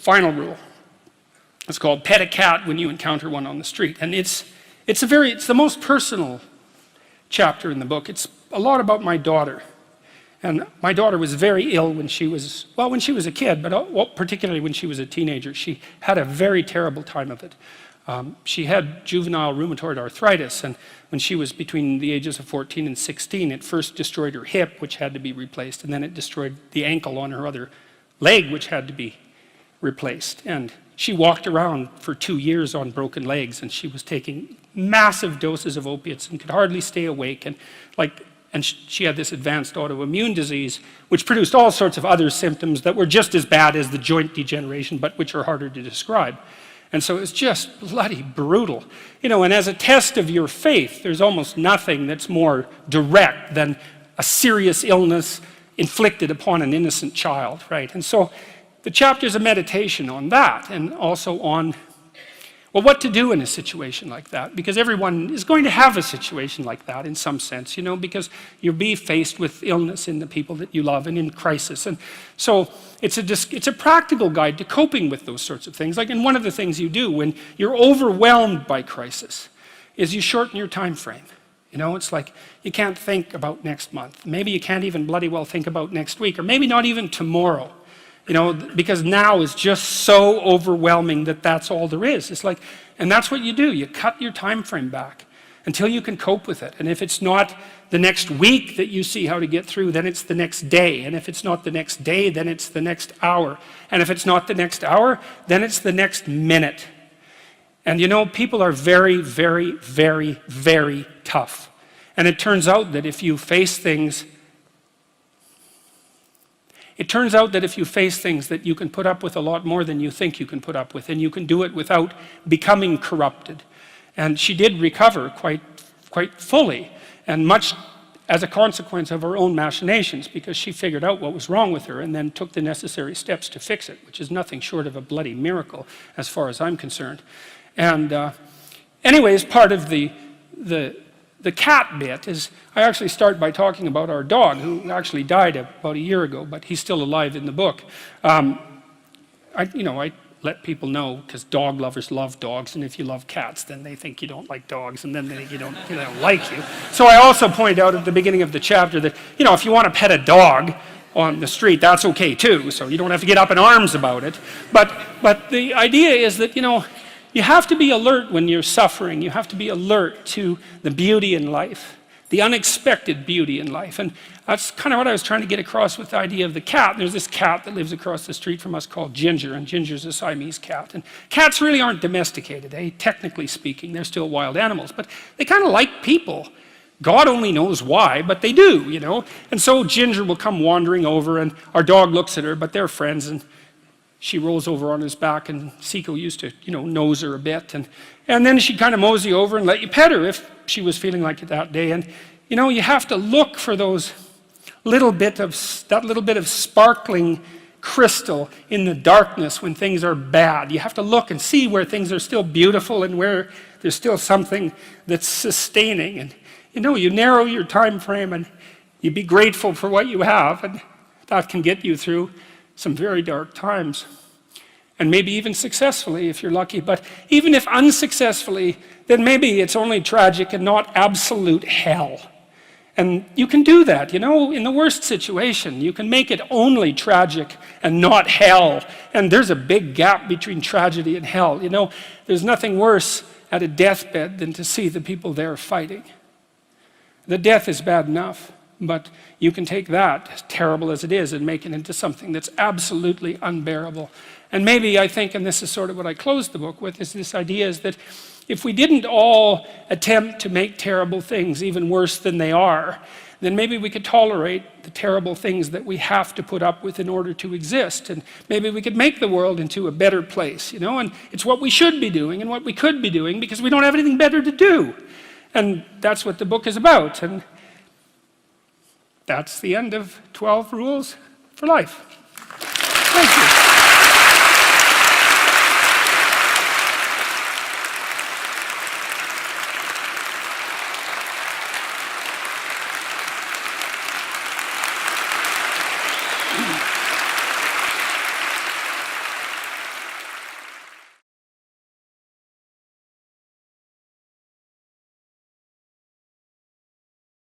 final rule. It's called pet a cat when you encounter one on the street. And it's the most personal chapter in the book. It's a lot about my daughter. And my daughter was very ill when she was a kid, but particularly when she was a teenager. She had a very terrible time of it. She had juvenile rheumatoid arthritis, and when she was between the ages of 14 and 16, it first destroyed her hip, which had to be replaced, and then it destroyed the ankle on her other leg, which had to be replaced. And she walked around for 2 years on broken legs, and she was taking massive doses of opiates and could hardly stay awake. And she had this advanced autoimmune disease, which produced all sorts of other symptoms that were just as bad as the joint degeneration, but which are harder to describe. And so it's just bloody brutal. You know, and as a test of your faith, there's almost nothing that's more direct than a serious illness inflicted upon an innocent child, right? And so the chapter's a meditation on that, and also on, well, what to do in a situation like that, because everyone is going to have a situation like that in some sense, you know, because you'll be faced with illness in the people that you love and in crisis. And so it's a practical guide to coping with those sorts of things. Like, and one of the things you do when you're overwhelmed by crisis is you shorten your time frame. You know, it's like you can't think about next month. Maybe you can't even bloody well think about next week, or maybe not even tomorrow. You know, because now is just so overwhelming that that's all there is. It's like, and that's what you do. You cut your time frame back until you can cope with it. And if it's not the next week that you see how to get through, then it's the next day. And if it's not the next day, then it's the next hour. And if it's not the next hour, then it's the next minute. And you know, people are very, very, very, very tough. And it turns out that if you face things that you can put up with a lot more than you think you can put up with, and you can do it without becoming corrupted. And she did recover quite fully, and much as a consequence of her own machinations, because she figured out what was wrong with her and then took the necessary steps to fix it, which is nothing short of a bloody miracle as far as I'm concerned. And anyways, part of the cat bit is, I actually start by talking about our dog, who actually died about a year ago, but he's still alive in the book. I let people know, because dog lovers love dogs, and if you love cats, then they think you don't like dogs, and then they think they don't like you. So I also point out at the beginning of the chapter that, you know, if you want to pet a dog on the street, that's okay too, so you don't have to get up in arms about it. But the idea is that, you know, you have to be alert when you're suffering. You have to be alert to the beauty in life, the unexpected beauty in life. And that's kind of what I was trying to get across with the idea of the cat. There's this cat that lives across the street from us called Ginger, and Ginger's a Siamese cat. And cats really aren't domesticated, technically speaking. They're still wild animals, but they kind of like people. God only knows why, but they do, you know. And so Ginger will come wandering over, and our dog looks at her, but they're friends, and she rolls over on his back, and Seiko used to, you know, nose her a bit, and then she'd kind of mosey over and let you pet her if she was feeling like it that day. And you know, you have to look for that little bit of sparkling crystal in the darkness when things are bad. You have to look and see where things are still beautiful and where there's still something that's sustaining. And you know, you narrow your time frame and you be grateful for what you have, and that can get you through some very dark times, and maybe even successfully if you're lucky. But even if unsuccessfully, then maybe it's only tragic and not absolute hell. And you can do that, you know, in the worst situation. You can make it only tragic and not hell. And there's a big gap between tragedy and hell. You know, there's nothing worse at a deathbed than to see the people there fighting. The death is bad enough, but you can take that, as terrible as it is, and make it into something that's absolutely unbearable. And maybe I think, and this is sort of what I closed the book with, is this idea is that if we didn't all attempt to make terrible things even worse than they are, then maybe we could tolerate the terrible things that we have to put up with in order to exist. And maybe we could make the world into a better place, you know? And it's what we should be doing and what we could be doing, because we don't have anything better to do. And that's what the book is about. And that's the end of 12 Rules for Life.